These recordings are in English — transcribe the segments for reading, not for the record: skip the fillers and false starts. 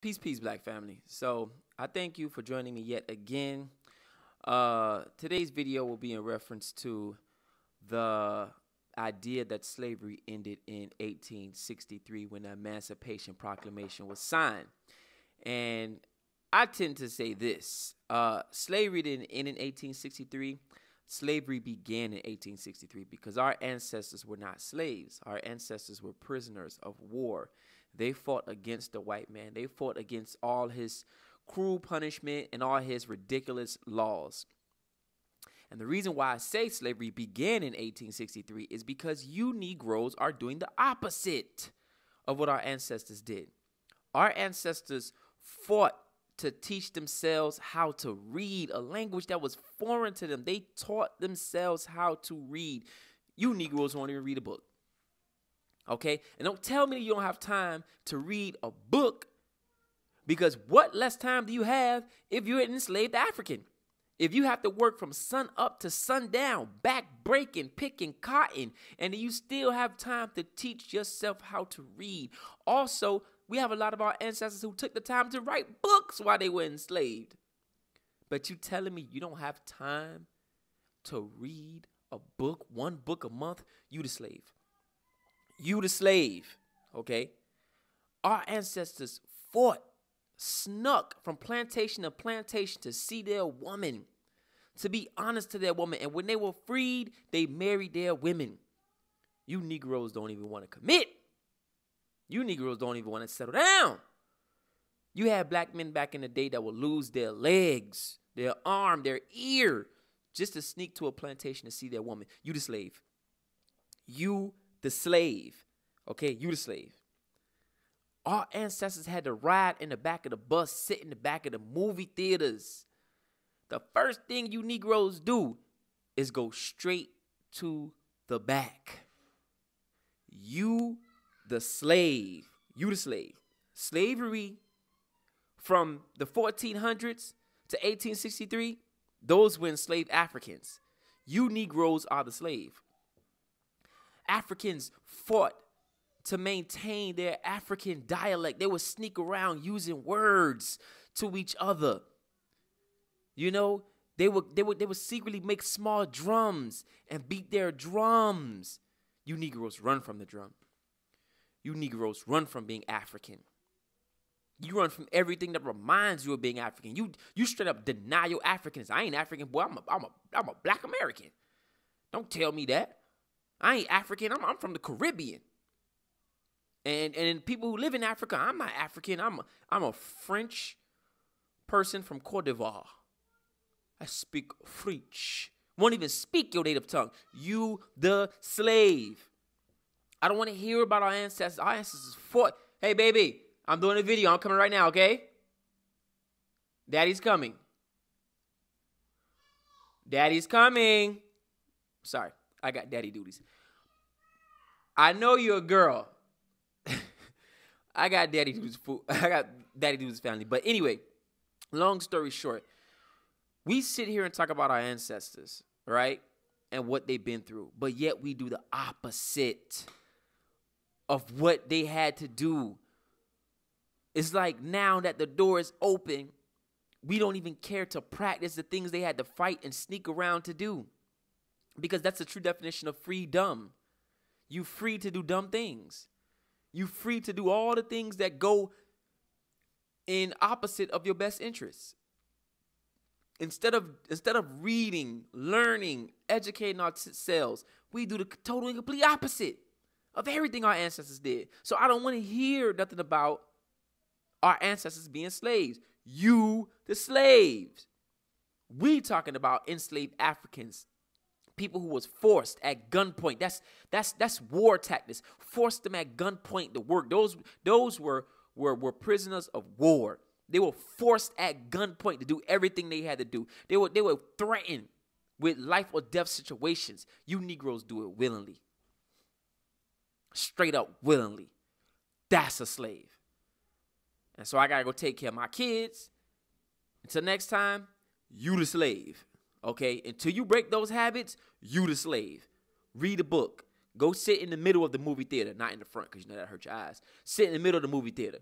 Peace, peace, black family. So I thank you for joining me yet again. Today's video will be in reference to the idea that slavery ended in 1863 when the Emancipation Proclamation was signed. And I tend to say this, slavery didn't end in 1863. Slavery began in 1863 because our ancestors were not slaves. Our ancestors were prisoners of war. They fought against the white man. They fought against all his cruel punishment and all his ridiculous laws. And the reason why I say slavery began in 1863 is because you Negroes are doing the opposite of what our ancestors did. Our ancestors fought to teach themselves how to read, a language that was foreign to them. They taught themselves how to read. You Negroes won't even read a book. Okay? And don't tell me you don't have time to read a book, because what less time do you have if you're an enslaved African? If you have to work from sun up to sundown, back breaking, picking cotton, and you still have time to teach yourself how to read. Also, we have a lot of our ancestors who took the time to write books while they were enslaved. But you telling me you don't have time to read a book, one book a month? You the slave. You the slave, okay? Our ancestors fought, snuck from plantation to plantation to see their woman, to be honest to their woman. And when they were freed, they married their women. You Negroes don't even want to commit. You Negroes don't even want to settle down. You had black men back in the day that would lose their legs, their arm, their ear, just to sneak to a plantation to see their woman. You the slave. You the slave. Okay, you the slave. Our ancestors had to ride in the back of the bus, sit in the back of the movie theaters. The first thing you Negroes do is go straight to the back. You the slave. You the slave. Slavery from the 1400s to 1863, those were enslaved Africans. You Negroes are the slave. Africans fought to maintain their African dialect. They would sneak around using words to each other. You know, they would secretly make small drums and beat their drums. You Negroes run from the drum. You Negroes run from being African. You run from everything that reminds you of being African. You straight up deny your Africanness. I ain't African, boy. I'm a black American. Don't tell me that. I ain't African. I'm from the Caribbean. And people who live in Africa, I'm not African. I'm a French person from Cote d'Ivoire. I speak French. Won't even speak your native tongue. You the slave. I don't want to hear about our ancestors. Our ancestors fought. Hey, baby, I'm doing a video. I'm coming right now, okay? Daddy's coming. Daddy's coming. Sorry, I got daddy duties. I know you're a girl. I got daddy duties. I got daddy duties family. But anyway, long story short, we sit here and talk about our ancestors, right? And what they've been through. But yet we do the opposite of what they had to do. It's like now that the door is open, we don't even care to practice the things they had to fight and sneak around to do. Because that's the true definition of freedom. You free to do dumb things. You free to do all the things that go in opposite of your best interests. Instead of reading, learning, educating ourselves, we do the total and complete opposite of everything our ancestors did. So I don't want to hear nothing about our ancestors being slaves. You, the slaves. We talking about enslaved Africans. People who was forced at gunpoint. That's war tactics. Forced them at gunpoint to work. Those were prisoners of war. They were forced at gunpoint to do everything they had to do. They were threatened with life or death situations. You Negroes do it willingly. Straight up willingly. That's a slave. And so I gotta go take care of my kids. Until next time, you the slave. Okay? Until you break those habits, you the slave. Read a book. Go sit in the middle of the movie theater. Not in the front, because you know that hurt your eyes. Sit in the middle of the movie theater.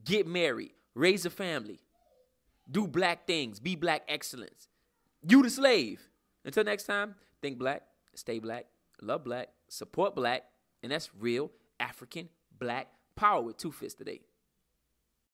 get married, raise a family, do black things, be black excellence. You the slave. Until next time, think black, stay black, love black, support black, and that's real African black power with 2 fists today.